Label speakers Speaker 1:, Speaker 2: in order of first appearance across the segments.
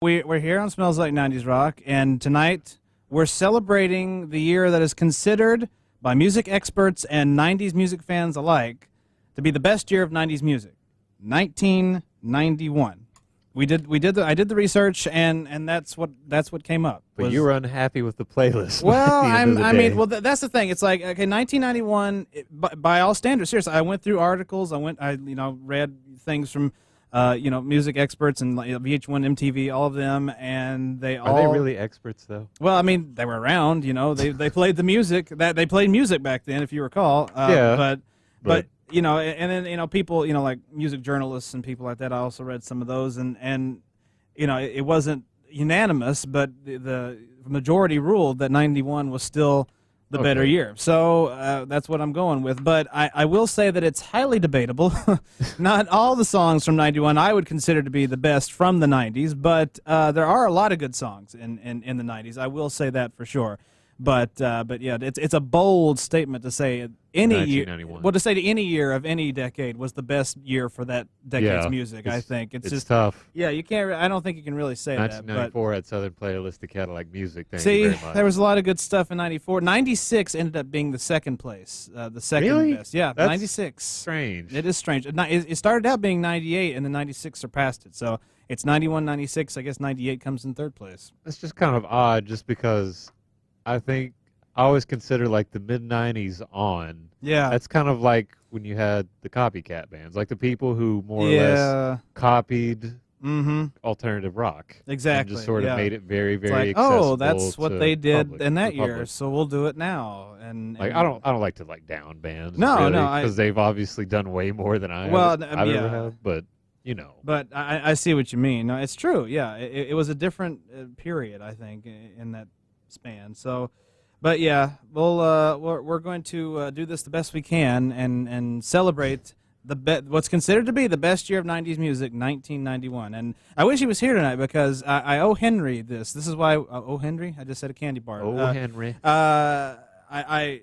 Speaker 1: We're here on Smells Like 90s Rock, and tonight we're celebrating the year that is considered by music experts and 90s music fans alike to be the best year of 90s music, 1991. I did the research, and that's what came up.
Speaker 2: But you were unhappy with the playlist.
Speaker 1: Well,
Speaker 2: at the end of the day.
Speaker 1: that's the thing. It's like, okay, 1991, by all standards, seriously, I went through articles, I read things from music experts and VH1, MTV, all of them, and
Speaker 2: Are they really experts though?
Speaker 1: Well, I mean, they were around. They played the music. They played music back then, if you recall.
Speaker 2: Yeah.
Speaker 1: But and then people like music journalists and people like that. I also read some of those, and it wasn't unanimous, but the majority ruled that 91 was still the better year. So that's what I'm going with. But I will say that it's highly debatable. Not all the songs from 91 I would consider to be the best from the 90s, but there are a lot of good songs in the 90s. I will say that for sure. But yeah, it's a bold statement to say any year. Well, to say to any year of any decade was the best year for that decade's music. I think it's just
Speaker 2: tough.
Speaker 1: Yeah, you can't. I don't think you can really say that.
Speaker 2: 1994 had Southern Playlist of Cadillac Music. Thank
Speaker 1: See,
Speaker 2: you very much.
Speaker 1: there was a lot of good stuff in 94. 96 ended up being the second place, the second
Speaker 2: Really?
Speaker 1: best. Yeah,
Speaker 2: That's
Speaker 1: 96.
Speaker 2: Strange.
Speaker 1: It is strange. It started out being 98, and then 96 surpassed it. So it's 91, 96. I guess 98 comes in third place.
Speaker 2: That's just kind of odd, just because I think I always consider like the mid-90s on.
Speaker 1: Yeah.
Speaker 2: That's kind of like when you had the copycat bands, like the people who more or less copied alternative rock.
Speaker 1: Exactly.
Speaker 2: And just sort of made it very, very
Speaker 1: like,
Speaker 2: accessible.
Speaker 1: Oh, that's what they did in that year,
Speaker 2: public.
Speaker 1: so we'll do it now. And
Speaker 2: I don't like to down bands.
Speaker 1: No,
Speaker 2: really,
Speaker 1: no,
Speaker 2: because they've obviously done way more than I ever have. But
Speaker 1: But I see what you mean. No, it's true. Yeah, it was a different period, I think, in that span. So. But yeah, we're going to do this the best we can and celebrate what's considered to be the best year of 90s music, 1991. And I wish he was here tonight because I owe Henry this. This is why Henry. I just said a candy bar.
Speaker 2: Henry.
Speaker 1: I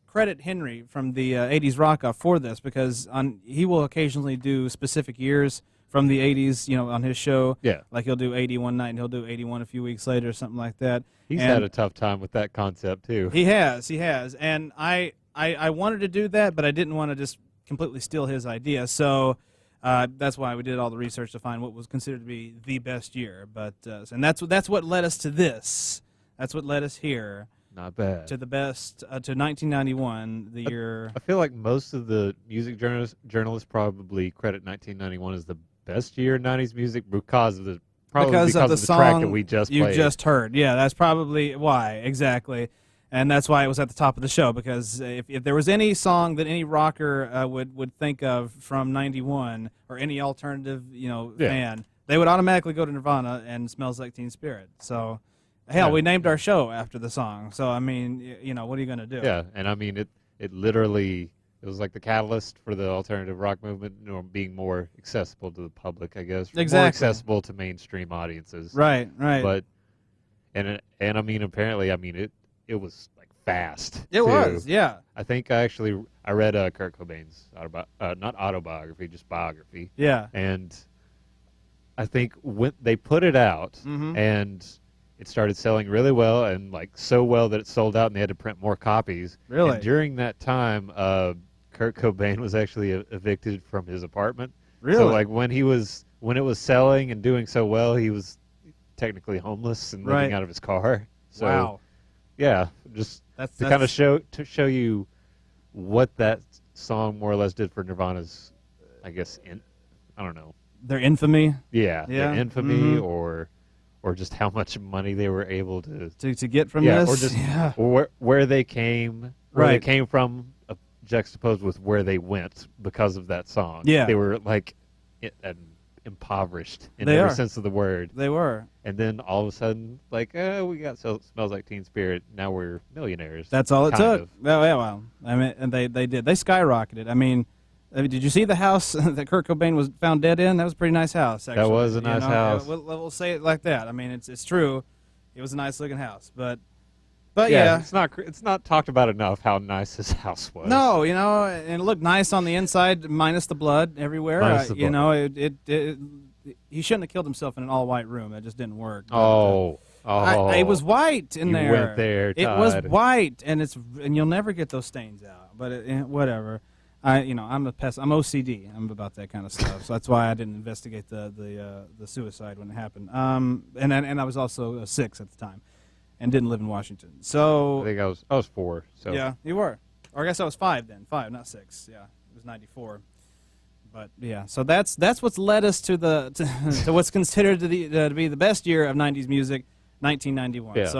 Speaker 1: credit Henry from the 80s Rock Off for this because he will occasionally do specific years from the 80s, on his show.
Speaker 2: Yeah.
Speaker 1: Like he'll do 80 one night and he'll do 81 a few weeks later or something like that.
Speaker 2: He's had a tough time with that concept too.
Speaker 1: He has. And I wanted to do that, but I didn't want to just completely steal his idea. So that's why we did all the research to find what was considered to be the best year. But and that's what led us to this. That's what led us here.
Speaker 2: Not bad.
Speaker 1: To the best, to 1991, the year.
Speaker 2: I feel like most of the music journalists probably credit 1991 as the best year in 90s music because of the
Speaker 1: song
Speaker 2: track that we just
Speaker 1: you
Speaker 2: played.
Speaker 1: just heard. Yeah, that's probably why, exactly. And that's why it was at the top of the show, because if there was any song that any rocker would think of from 91 or any alternative fan, they would automatically go to Nirvana and Smells Like Teen Spirit. So hell, we named our show after the song. So I mean, what are you going to do?
Speaker 2: Yeah, and I mean it literally it was like the catalyst for the alternative rock movement, being more accessible to the public, I guess.
Speaker 1: Exactly.
Speaker 2: More accessible to mainstream audiences.
Speaker 1: Right.
Speaker 2: But and I mean apparently it was like fast.
Speaker 1: It was, yeah.
Speaker 2: I think I read Kurt Cobain's not autobiography, just biography.
Speaker 1: Yeah.
Speaker 2: And I think when they put it out and it started selling really well, and like so well that it sold out and they had to print more copies.
Speaker 1: Really?
Speaker 2: And during that time, Kurt Cobain was actually evicted from his apartment.
Speaker 1: Really?
Speaker 2: So like when it was selling and doing so well, he was technically homeless and living out of his car. So,
Speaker 1: wow.
Speaker 2: Yeah, just to kind of show you what that song more or less did for Nirvana's, I guess, I don't know.
Speaker 1: Their infamy.
Speaker 2: Yeah. Their infamy, or just how much money they were able to
Speaker 1: get from this.
Speaker 2: Or just where they came, they came from, juxtaposed with where they went because of that song.
Speaker 1: Yeah.
Speaker 2: They were like impoverished in every sense of the word.
Speaker 1: They were.
Speaker 2: And then all of a sudden, like, we got Smells Like Teen Spirit. Now we're millionaires.
Speaker 1: That's all it took.
Speaker 2: Of.
Speaker 1: Well, I mean, and they did. They skyrocketed. I mean, did you see the house that Kurt Cobain was found dead in? That was a pretty nice house, actually.
Speaker 2: That was a nice house.
Speaker 1: We'll say it like that. I mean, it's true. It was a nice looking house, but yeah,
Speaker 2: it's not talked about enough how nice his house was.
Speaker 1: No, and it looked nice on the inside, minus the blood everywhere.
Speaker 2: Minus the blood.
Speaker 1: he shouldn't have killed himself in an all-white room. It just didn't work.
Speaker 2: Oh.
Speaker 1: It was white in
Speaker 2: you
Speaker 1: there.
Speaker 2: went there,
Speaker 1: It was
Speaker 2: Todd.
Speaker 1: white, and you'll never get those stains out. But whatever. I'm I'm OCD. I'm about that kind of stuff. So that's why I didn't investigate the suicide when it happened. And I was also 6 at the time, and didn't live in Washington. So
Speaker 2: I think I was 4. So
Speaker 1: yeah, you were. Or I guess I was 5 then. 5, not 6. Yeah, it was 94. But yeah, so that's what's led us to to what's considered to be the best year of 90s music, 1991.
Speaker 2: Yeah.
Speaker 1: So